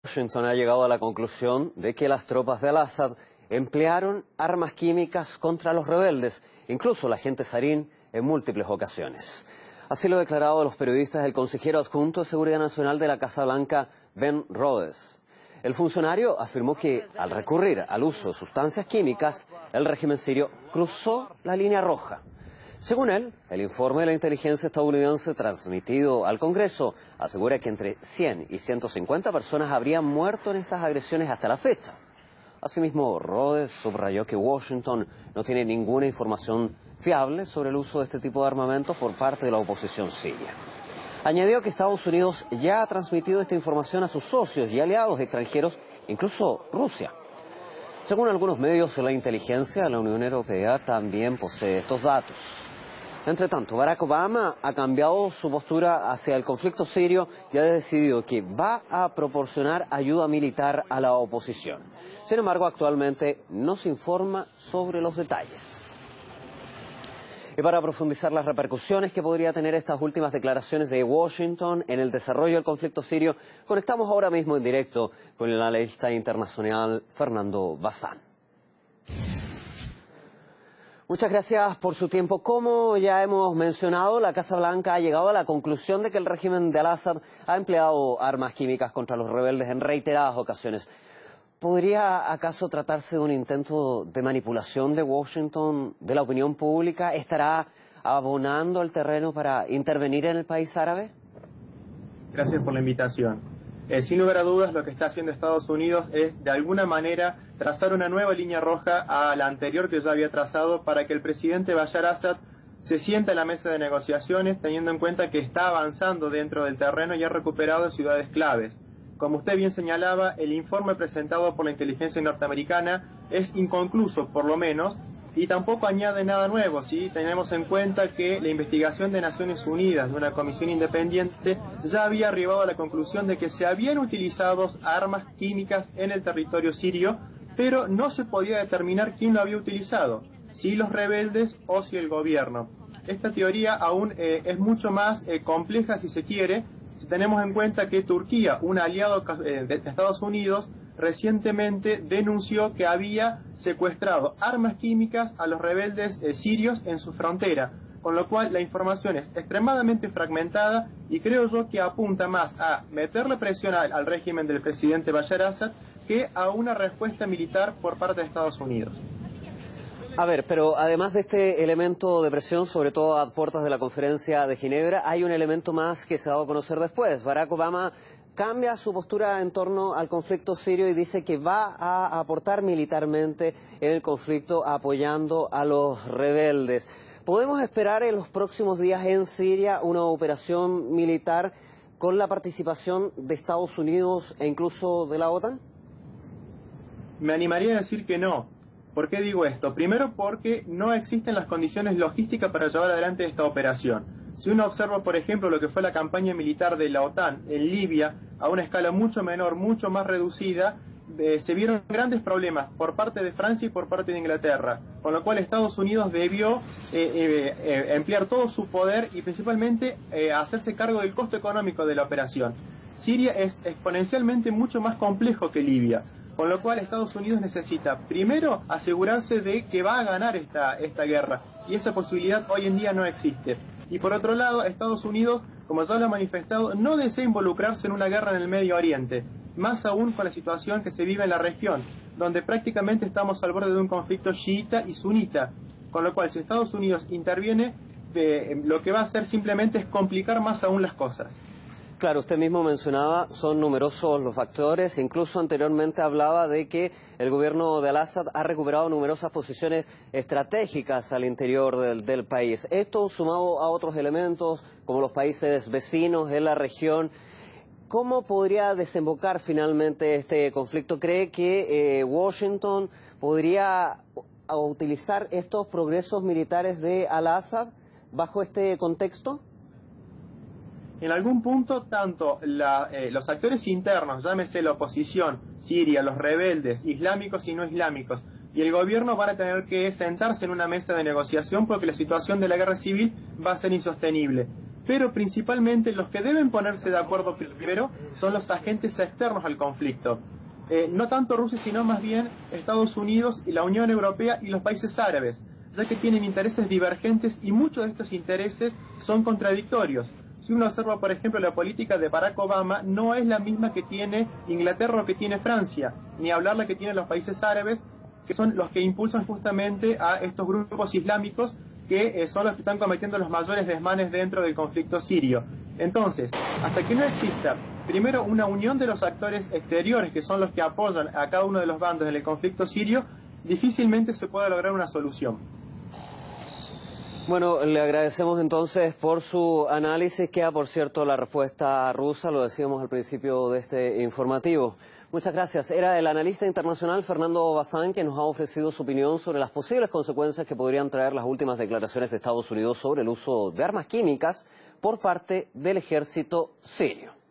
Washington ha llegado a la conclusión de que las tropas de Al-Assad emplearon armas químicas contra los rebeldes, incluso la agente Sarin en múltiples ocasiones. Así lo ha declarado a los periodistas el consejero adjunto de Seguridad Nacional de la Casa Blanca, Ben Rhodes. El funcionario afirmó que, al recurrir al uso de sustancias químicas, el régimen sirio cruzó la línea roja. Según él, el informe de la inteligencia estadounidense transmitido al Congreso asegura que entre 100 y 150 personas habrían muerto en estas agresiones hasta la fecha. Asimismo, Rhodes subrayó que Washington no tiene ninguna información fiable sobre el uso de este tipo de armamentos por parte de la oposición siria. Añadió que Estados Unidos ya ha transmitido esta información a sus socios y aliados extranjeros, incluso Rusia. Según algunos medios de la inteligencia, la Unión Europea también posee estos datos. Entre tanto, Barack Obama ha cambiado su postura hacia el conflicto sirio y ha decidido que va a proporcionar ayuda militar a la oposición. Sin embargo, actualmente no se informa sobre los detalles. Y para profundizar las repercusiones que podría tener estas últimas declaraciones de Washington en el desarrollo del conflicto sirio, conectamos ahora mismo en directo con el analista internacional Fernando Bazán. Muchas gracias por su tiempo. Como ya hemos mencionado, la Casa Blanca ha llegado a la conclusión de que el régimen de Al-Assad ha empleado armas químicas contra los rebeldes en reiteradas ocasiones. ¿Podría acaso tratarse de un intento de manipulación de Washington de la opinión pública? ¿Estará abonando el terreno para intervenir en el país árabe? Gracias por la invitación. Sin lugar a dudas, lo que está haciendo Estados Unidos es, de alguna manera, trazar una nueva línea roja a la anterior que ya había trazado para que el presidente Bashar Assad se sienta en la mesa de negociaciones, teniendo en cuenta que está avanzando dentro del terreno y ha recuperado ciudades claves. Como usted bien señalaba, el informe presentado por la inteligencia norteamericana es inconcluso, por lo menos, y tampoco añade nada nuevo, ¿sí? Tenemos en cuenta que la investigación de Naciones Unidas, de una comisión independiente, ya había arribado a la conclusión de que se habían utilizado armas químicas en el territorio sirio, pero no se podía determinar quién lo había utilizado, si los rebeldes o si el gobierno. Esta teoría aún es mucho más compleja, si se quiere, si tenemos en cuenta que Turquía, un aliado de Estados Unidos, recientemente denunció que había secuestrado armas químicas a los rebeldes sirios en su frontera, con lo cual la información es extremadamente fragmentada y creo yo que apunta más a meterle presión al régimen del presidente Bashar Assad que a una respuesta militar por parte de Estados Unidos. A ver, pero además de este elemento de presión, sobre todo a puertas de la conferencia de Ginebra, hay un elemento más que se ha dado a conocer después. Barack Obama cambia su postura en torno al conflicto sirio y dice que va a aportar militarmente en el conflicto apoyando a los rebeldes. ¿Podemos esperar en los próximos días en Siria una operación militar con la participación de Estados Unidos e incluso de la OTAN? Me animaría a decir que no. ¿Por qué digo esto? Primero porque no existen las condiciones logísticas para llevar adelante esta operación. Si uno observa, por ejemplo, lo que fue la campaña militar de la OTAN en Libia, a una escala mucho menor, mucho más reducida, se vieron grandes problemas por parte de Francia y por parte de Inglaterra, con lo cual Estados Unidos debió emplear todo su poder y principalmente hacerse cargo del costo económico de la operación. Siria es exponencialmente mucho más complejo que Libia, con lo cual Estados Unidos necesita primero asegurarse de que va a ganar esta guerra, y esa posibilidad hoy en día no existe. Y por otro lado, Estados Unidos, como ya lo ha manifestado, no desea involucrarse en una guerra en el Medio Oriente, más aún con la situación que se vive en la región, donde prácticamente estamos al borde de un conflicto chiita y sunita, con lo cual si Estados Unidos interviene, lo que va a hacer simplemente es complicar más aún las cosas. Claro, usted mismo mencionaba, son numerosos los factores, incluso anteriormente hablaba de que el gobierno de Al-Assad ha recuperado numerosas posiciones estratégicas al interior del país. Esto sumado a otros elementos, como los países vecinos en la región, ¿cómo podría desembocar finalmente este conflicto? ¿Cree que Washington podría utilizar estos progresos militares de Al-Assad bajo este contexto? En algún punto, tanto los actores internos, llámese la oposición siria, los rebeldes, islámicos y no islámicos, y el gobierno van a tener que sentarse en una mesa de negociación porque la situación de la guerra civil va a ser insostenible. pero principalmente los que deben ponerse de acuerdo primero son los agentes externos al conflicto. No tanto Rusia, sino más bien Estados Unidos y la Unión Europea y los países árabes, ya que tienen intereses divergentes y muchos de estos intereses son contradictorios. Si uno observa, por ejemplo, la política de Barack Obama, no es la misma que tiene Inglaterra o que tiene Francia, ni hablar la que tienen los países árabes, que son los que impulsan justamente a estos grupos islámicos que son los que están cometiendo los mayores desmanes dentro del conflicto sirio. Entonces, hasta que no exista, primero, una unión de los actores exteriores, que son los que apoyan a cada uno de los bandos en el conflicto sirio, difícilmente se pueda lograr una solución. Bueno, le agradecemos entonces por su análisis. Queda, por cierto, la respuesta rusa, lo decíamos al principio de este informativo. Muchas gracias. Era el analista internacional Fernando Bazán quien nos ha ofrecido su opinión sobre las posibles consecuencias que podrían traer las últimas declaraciones de Estados Unidos sobre el uso de armas químicas por parte del ejército sirio.